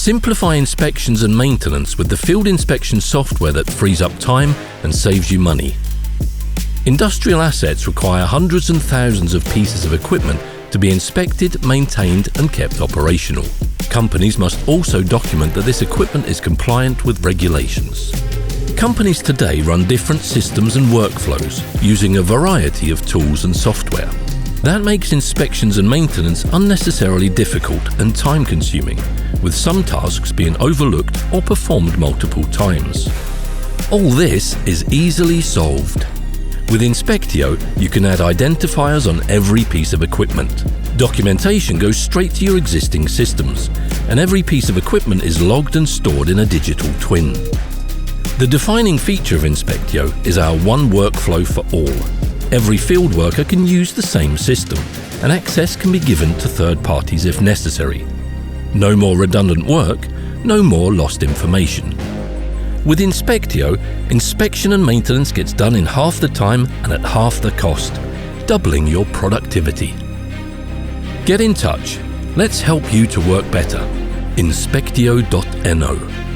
Simplify inspections and maintenance with the field inspection software that frees up time and saves you money. Industrial assets require hundreds and thousands of pieces of equipment to be inspected, maintained and kept operational. Companies must also document that this equipment is compliant with regulations. Companies today run different systems and workflows using a variety of tools and software. That makes inspections and maintenance unnecessarily difficult and time-consuming, with some tasks being overlooked or performed multiple times. All this is easily solved. With Inspectio, you can add identifiers on every piece of equipment. Documentation goes straight to your existing systems, and every piece of equipment is logged and stored in a digital twin. The defining feature of Inspectio is our one workflow for all. Every field worker can use the same system, and access can be given to third parties if necessary. No more redundant work, no more lost information. With Inspectio, inspection and maintenance gets done in half the time and at half the cost, doubling your productivity. Get in touch. Let's help you to work better. Inspectio.no